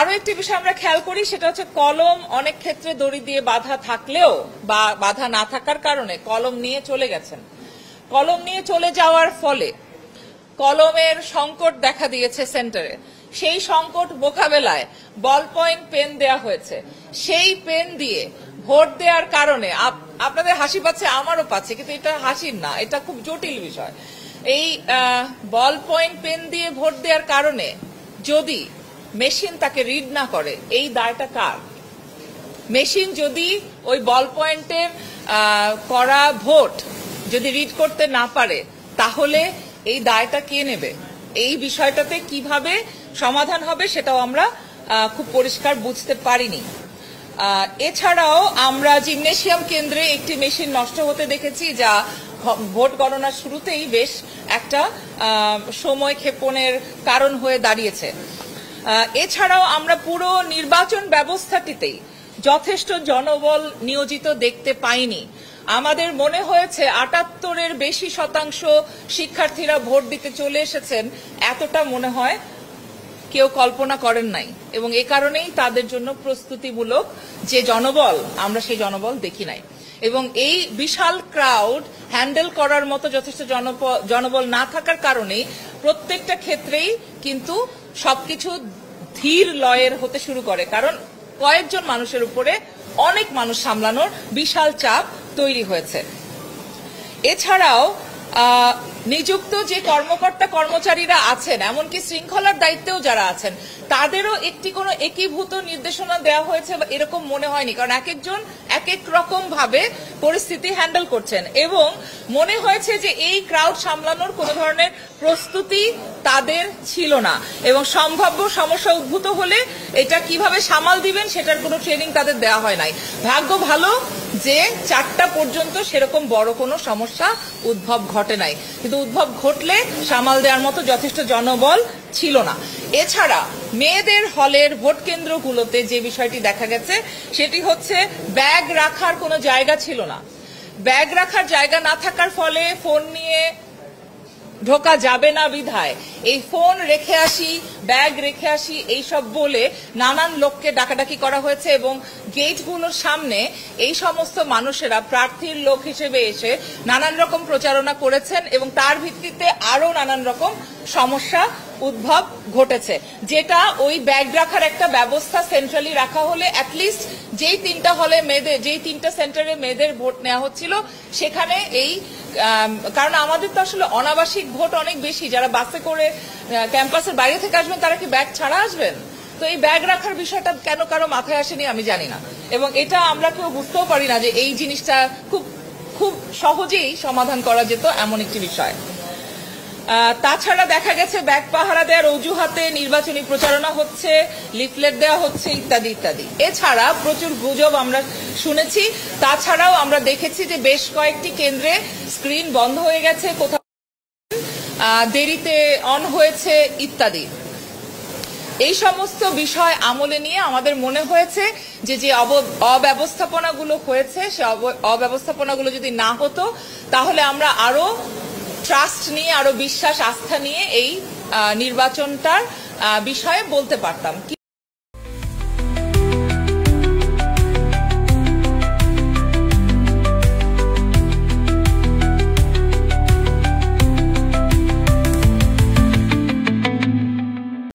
আরো একটি বিষয় আমরা খেয়াল করি, সেটা হচ্ছে কলম অনেক ক্ষেত্রে দড়ি দিয়ে বাঁধা থাকলেও বা বাঁধা না থাকার কারণে কলম নিয়ে চলে গেছেন। কলম নিয়ে চলে যাওয়ার ফলে কলমের সংকট দেখা দিয়েছে সেন্টারে। সেই সংকট মোকাবেলায় বল পয়েন্ট পেন দেয়া হয়েছে। সেই পেন দিয়ে ভোট দেওয়ার কারণে আপনাদের হাসি পাচ্ছে, আমারও পাচ্ছে, কিন্তু এটা হাসির না, এটা খুব জটিল বিষয়। এই বল পয়েন্ট পেন দিয়ে ভোট দেওয়ার কারণে যদি মেশিন তাকে রিড না করে, এই দায়টা কার? মেশিন যদি ওই বল পয়েন্টের করা ভোট যদি রিড করতে না পারে, তাহলে এই দায়টা কে নেবে? এই বিষয়টাতে কিভাবে সমাধান হবে সেটাও আমরা খুব পরিষ্কার বুঝতে পারিনি। এছাড়াও আমরা জিমনেশিয়াম কেন্দ্রে একটি মেশিন নষ্ট হতে দেখেছি, যা ভোট গণনার শুরুতেই বেশ একটা সময় ক্ষেপণের কারণ হয়ে দাঁড়িয়েছে। এছাড়াও আমরা পুরো নির্বাচন ব্যবস্থাটিতেই যথেষ্ট জনবল নিয়োজিত দেখতে পাইনি। আমাদের মনে হয়েছে ৭৮-এর বেশি শতাংশ শিক্ষার্থীরা ভোট দিতে চলে এসেছেন, এতটা মনে হয় কেউ কল্পনা করেন নাই, এবং এ কারণেই তাদের জন্য প্রস্তুতিমূলক যে জনবল, আমরা সেই জনবল দেখি নাই। এবং এই বিশাল ক্রাউড হ্যান্ডেল করার মতো যথেষ্ট জনবল না থাকার কারণেই প্রত্যেকটা ক্ষেত্রেই কিন্তু সবকিছু ধীর লয়ের হতে শুরু করে, কারণ কয়েকজন মানুষের উপরে অনেক মানুষ সামলানোর বিশাল চাপ তৈরি হয়েছে। এছাড়াও নিযুক্ত যে কর্মকর্তা কর্মচারীরা আছেন, এমনকি শৃঙ্খলার দায়িত্বেও যারা আছেন, তাদেরও একটি কোনো একীভূত নির্দেশনা দেওয়া হয়েছে এরকম মনে হয়নি, কারণ এক একজন এক এক রকম ভাবে পরিস্থিতি হ্যান্ডেল করছেন, এবং মনে হয়েছে যে এই ক্রাউড সামলানোর কোনো ধরনের প্রস্তুতি তাদের ছিল না, এবং সম্ভাব্য সমস্যা উদ্ভূত হলে এটা কিভাবে সামাল দিবেন সেটার কোনো ট্রেনিং তাদের দেওয়া হয় নাই। ভাগ্য ভালো যে ৪টা পর্যন্ত সেরকম বড় কোনো সমস্যা উদ্ভব ঘটে নাই, কিন্তু উদ্ভব ঘটলে সামাল দেওয়ার মতো যথেষ্ট জনবল ছিল না। এছাড়া মেয়েদের হলের ভোট কেন্দ্রগুলোতে যে বিষয়টি দেখা গেছে সেটি হচ্ছে ব্যাগ রাখার কোনো জায়গা ছিল না। ব্যাগ রাখার জায়গা না থাকার ফলে ফোন নিয়ে ঢোকা যাবে না বিধায় এই ফোন রেখে আসি, ব্যাগ রেখে আসি, এইসব বলে নানান লোককে ডাকাডাকি করা হয়েছে, এবং গেটগুলোর সামনে এই সমস্ত মানুষেরা প্রার্থীর লোক হিসেবে এসে নানান রকম প্রচারণা করেছেন, এবং তার ভিত্তিতে আরো নানান রকম সমস্যা উদ্ভব ঘটেছে। যেটা ওই ব্যাগ রাখার একটা ব্যবস্থা সেন্ট্রালি রাখা হলে অ্যাটলিস্ট যেই 3টা হলে মেয়েদের, যেই 3টা সেন্টারে মেয়েদের ভোট নেওয়া হচ্ছিল সেখানে এই, কারণ আমাদের তো আসলে অনাবাসিক ভোট অনেক বেশি, যারা বাসে করে ক্যাম্পাসের বাইরে থেকে আসবেন তারা কি ব্যাগ ছাড়া আসবেন? তো এই ব্যাগ রাখার বিষয়টা কেন কারো মাথায় আসেনি আমি জানি না, এবং এটা আমরা কেউ বুঝতেও পারি না যে এই জিনিসটা খুব খুব সহজেই সমাধান করা যেত এমন একটি বিষয়। তাছাড়া দেখা গেছে ব্যাগ পাহারা দেওয়ার অজুহাতে নির্বাচনী প্রচারণা হচ্ছে, লিফলেট দেওয়া হচ্ছে, ইত্যাদি ইত্যাদি। এছাড়া প্রচুর গুজব আমরা শুনেছি। তাছাড়াও আমরা দেখেছি যে বেশ কয়েকটি কেন্দ্রে স্ক্রিন বন্ধ হয়ে গেছে, কোথাও দেরিতে অন হয়েছে, ইত্যাদি। এই সমস্ত বিষয় আমলে নিয়ে আমাদের মনে হয়েছে যে যে অব্যবস্থাপনাগুলো হয়েছে সে অব্যবস্থাপনাগুলো যদি না হতো তাহলে আমরা আরো ট্রাস্ট নিয়ে, আরো বিশ্বাস আস্থা নিয়ে এই নির্বাচনটার বিষয়ে বলতে পারতাম।